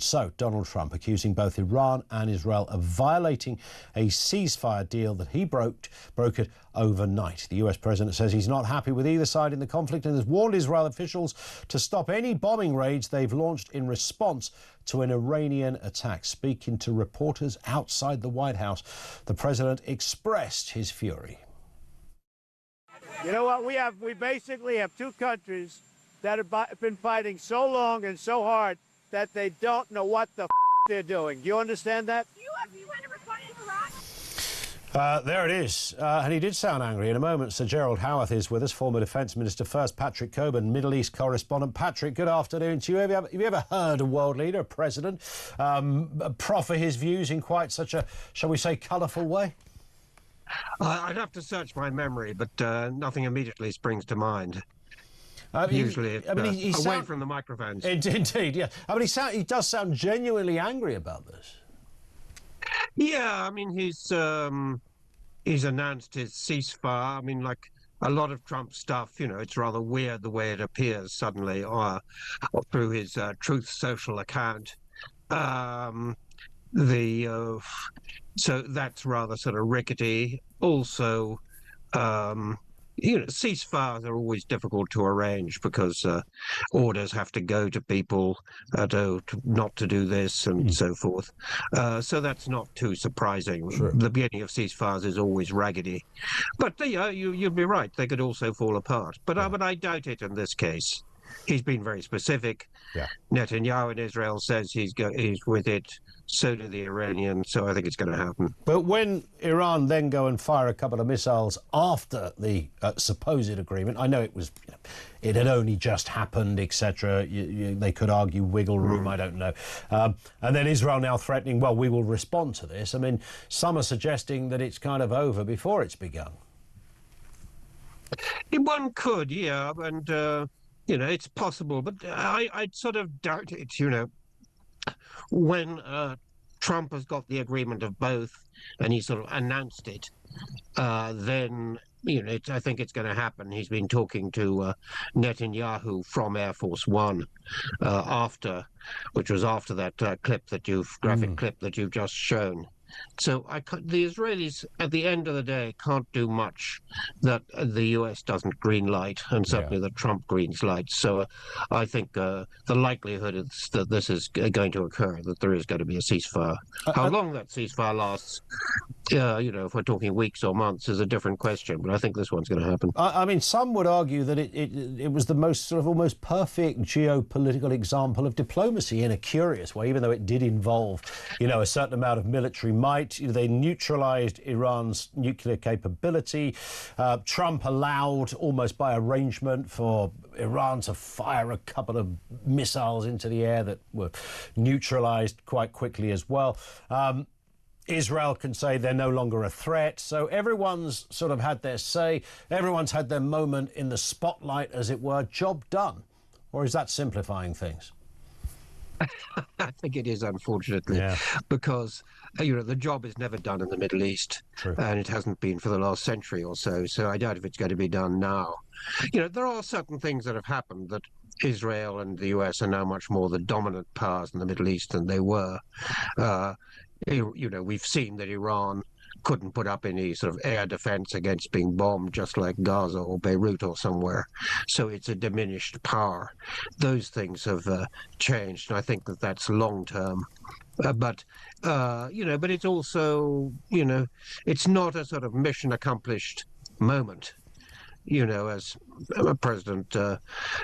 So, Donald Trump accusing both Iran and Israel of violating a ceasefire deal that he brokered overnight. The US president says he's not happy with either side in the conflict and has warned Israel officials to stop any bombing raids they've launched in response to an Iranian attack. Speaking to reporters outside the White House, the president expressed his fury. You know what? We basically have two countries that have been fighting so long and so hard that they don't know what the they're doing. Do you understand that? Do you want to report in Iraq? There it is. And he did sound angry. In a moment, Sir Gerald Howarth is with us, former Defence Minister. First, Patrick Coburn, Middle East correspondent. Patrick, good afternoon to you. Have you ever heard a world leader, a president, proffer his views in quite such a, shall we say, colourful way? I'd have to search my memory, but nothing immediately springs to mind. Usually, away from the microphones. Indeed, yeah. I mean, he does sound genuinely angry about this. Yeah, I mean, he's announced his ceasefire. I mean, like a lot of Trump stuff, you know, it's rather weird the way it appears suddenly, or through his Truth Social account. So that's rather sort of rickety. Also, you know, ceasefires are always difficult to arrange because orders have to go to people not to do this and so forth. So that's not too surprising. Sure. The beginning of ceasefires is always raggedy. But you'd be right. They could also fall apart. But I doubt it in this case. He's been very specific. Yeah. Netanyahu in Israel says he's with it. So do the Iranians, so I think it's going to happen. But when Iran then go and fire a couple of missiles after the supposed agreement, I know it was, you know, it had only just happened, etc. They could argue wiggle room, I don't know. And then Israel now threatening, well, we will respond to this. I mean, some are suggesting that it's kind of over before it's begun. One could, yeah, and, you know, it's possible, but I'd sort of doubt it, you know. When Trump has got the agreement of both and he sort of announced it, then, you know, I think it's going to happen. He's been talking to Netanyahu from Air Force One which was after that graphic clip that you've just shown. So the Israelis, at the end of the day, can't do much that the US doesn't green light, and certainly that Trump greens light. So I think the likelihood is that this is going to occur, that there is going to be a ceasefire. How long that ceasefire lasts, you know, if we're talking weeks or months, is a different question, but I think this one's going to happen. I mean, some would argue that it was the most sort of almost perfect geopolitical example of diplomacy in a curious way, even though it did involve, you know, a certain amount of military might. You know, they neutralized Iran's nuclear capability. Trump allowed, almost by arrangement, for Iran to fire a couple of missiles into the air that were neutralized quite quickly as well. Israel can say they're no longer a threat. So everyone's sort of had their say. Everyone's had their moment in the spotlight, as it were. Job done. Or is that simplifying things? I think it is, unfortunately, because, you know, the job is never done in the Middle East. True. And it hasn't been for the last century or so. So I doubt if it's going to be done now. You know, there are certain things that have happened that Israel and the US are now much more the dominant powers in the Middle East than they were. You know, we've seen that Iran couldn't put up any sort of air defense against being bombed, just like Gaza or Beirut or somewhere. So it's a diminished power. Those things have changed, and I think that that's long term. But you know, but it's also, you know, it's not a sort of mission accomplished moment. You know, as President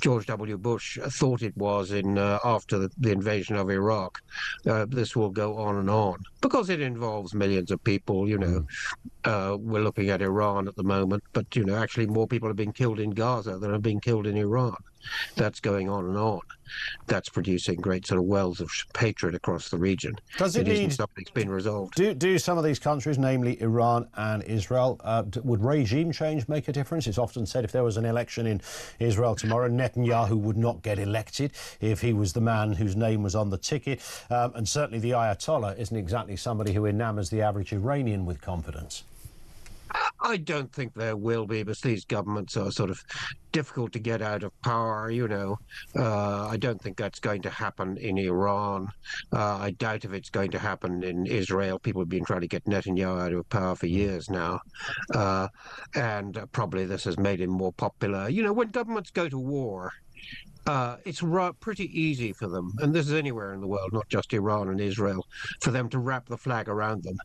George W. Bush thought it was after the invasion of Iraq. This will go on and on because it involves millions of people. You know, we're looking at Iran at the moment, but, you know, actually more people are being killed in Gaza than are being killed in Iran. That's going on and on. That's producing great sort of wells of hatred across the region. Does it need something's been resolved? Do some of these countries, namely Iran and Israel, would regime change make a difference? It's often said if there was an election in Israel tomorrow, Netanyahu would not get elected if he was the man whose name was on the ticket. And certainly the Ayatollah isn't exactly somebody who enamors the average Iranian with confidence. I don't think there will be, because these governments are sort of difficult to get out of power, you know. I don't think that's going to happen in Iran. I doubt if it's going to happen in Israel. People have been trying to get Netanyahu out of power for years now. And probably this has made him more popular. You know, when governments go to war, it's pretty easy for them, and this is anywhere in the world, not just Iran and Israel, for them to wrap the flag around them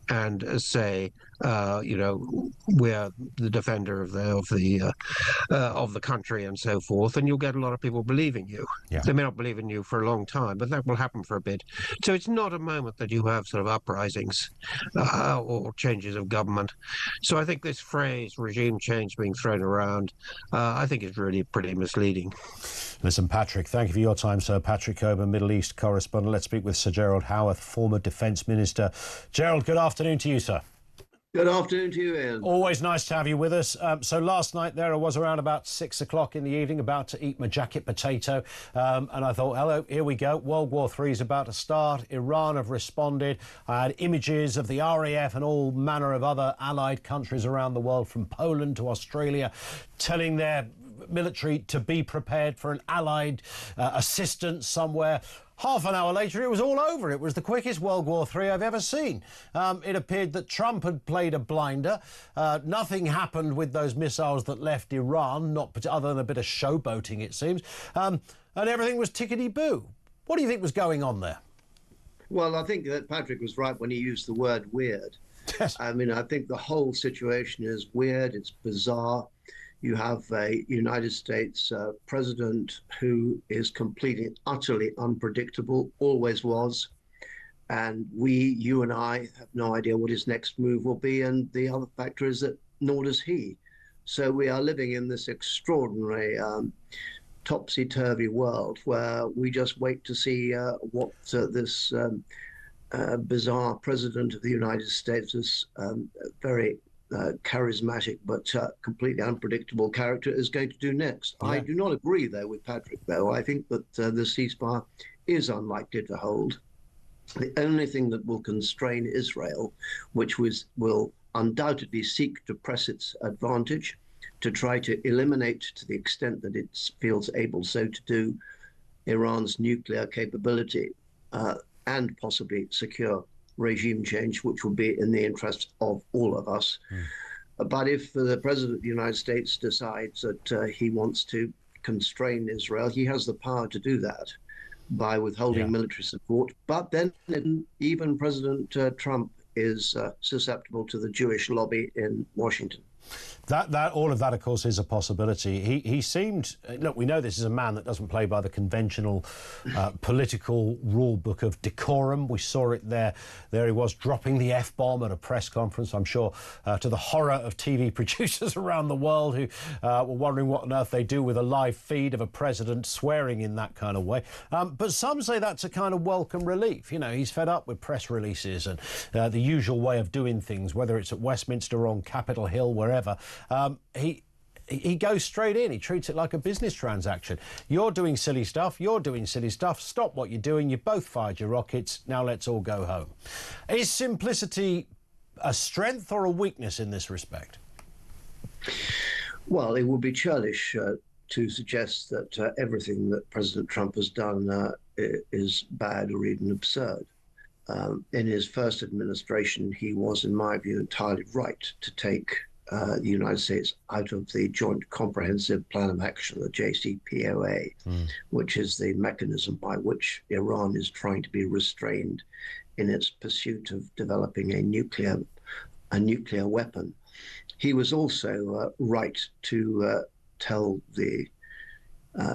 and say, you know, we're the defender of the country and so forth, and you'll get a lot of people believing you. Yeah. They may not believe in you for a long time, but that will happen for a bit. So it's not a moment that you have sort of uprisings or changes of government. So I think this phrase, regime change, being thrown around, I think is really pretty misleading. Listen, Patrick, thank you for your time, sir. Patrick Coburn, Middle East correspondent. Let's speak with Sir Gerald Howarth, former Defence Minister. Gerald, good afternoon to you, sir. Good afternoon to you, Ian. Always nice to have you with us. So last night there I was around about 6 o'clock in the evening, about to eat my jacket potato, and I thought, hello, here we go. World War III is about to start. Iran have responded. I had images of the RAF and all manner of other allied countries around the world, from Poland to Australia, telling their military to be prepared for an allied assistance somewhere. Half an hour later, it was all over. It was the quickest World War III I've ever seen. It appeared that Trump had played a blinder. Nothing happened with those missiles that left Iran, not other than a bit of showboating, it seems. And everything was tickety-boo. What do you think was going on there? Well, I think that Patrick was right when he used the word weird. Yes. I mean, I think the whole situation is weird. It's bizarre. You have a United States president who is completely, utterly unpredictable, always was. And you and I have no idea what his next move will be. And the other factor is that nor does he. So we are living in this extraordinary topsy-turvy world where we just wait to see what this bizarre president of the United States, this very charismatic but completely unpredictable character, is going to do next. Yeah. I do not agree, though, with Patrick, though. I think that the ceasefire is unlikely to hold. The only thing that will constrain Israel, which will undoubtedly seek to press its advantage, to try to eliminate, to the extent that it feels able so to do, Iran's nuclear capability and possibly secure regime change, which will be in the interest of all of us. But if the President of the United States decides that he wants to constrain Israel, he has the power to do that by withholding military support. But then even President Trump is susceptible to the Jewish lobby in Washington. All of that, of course, is a possibility. He seemed, look, we know this is a man that doesn't play by the conventional political rule book of decorum. We saw it there. There he was dropping the F-bomb at a press conference, I'm sure, to the horror of TV producers around the world who were wondering what on earth they do with a live feed of a president swearing in that kind of way. But some say that's a kind of welcome relief. You know, he's fed up with press releases and the usual way of doing things, whether it's at Westminster or on Capitol Hill, wherever. He goes straight in. He treats it like a business transaction. You're doing silly stuff. You're doing silly stuff. Stop what you're doing. You both fired your rockets. Now let's all go home. Is simplicity a strength or a weakness in this respect? Well, it would be churlish to suggest that everything that President Trump has done is bad or even absurd. In his first administration, he was, in my view, entirely right to take the United States out of the Joint Comprehensive Plan of Action, the JCPOA, which is the mechanism by which Iran is trying to be restrained in its pursuit of developing a nuclear weapon. He was also right to tell the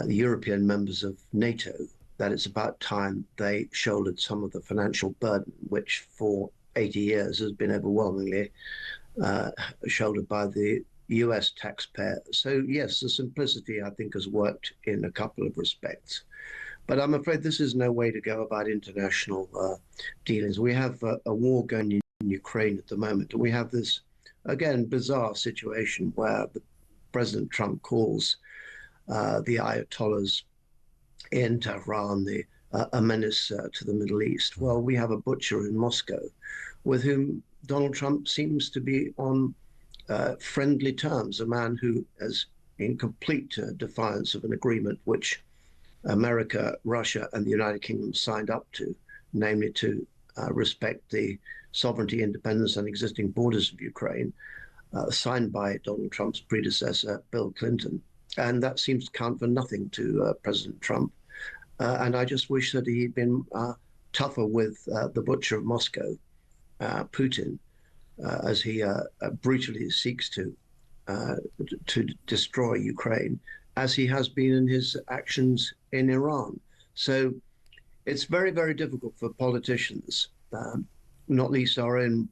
European members of NATO that it's about time they shouldered some of the financial burden, which for 80 years has been overwhelmingly shouldered by the US taxpayer. So yes, the simplicity, I think, has worked in a couple of respects. But I'm afraid this is no way to go about international dealings. We have a war going in Ukraine at the moment, and we have this, again, bizarre situation where President Trump calls the Ayatollahs in Tehran a menace to the Middle East. Well, we have a butcher in Moscow with whom Donald Trump seems to be on friendly terms, a man who is in complete defiance of an agreement which America, Russia, and the United Kingdom signed up to, namely to respect the sovereignty, independence, and existing borders of Ukraine, signed by Donald Trump's predecessor, Bill Clinton. And that seems to count for nothing to President Trump. And I just wish that he'd been tougher with the butcher of Moscow, Putin, as he brutally seeks to destroy Ukraine, as he has been in his actions in Iran. So it's very, very difficult for politicians, not least our own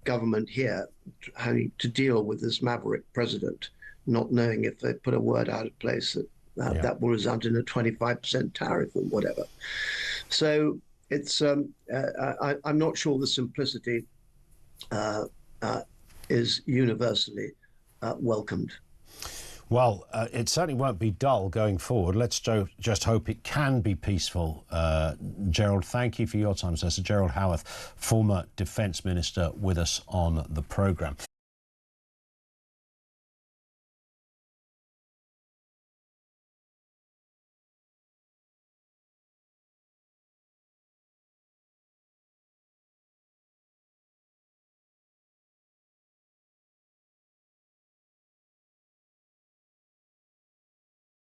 government here, having to deal with this maverick president, not knowing if they put a word out of place that will result in a 25% tariff or whatever. So it's I'm not sure the simplicity is universally welcomed. Well, it certainly won't be dull going forward. Let's just hope it can be peaceful. Gerald, thank you for your time, Sir Gerald Howarth, former Defence Minister, with us on the programme.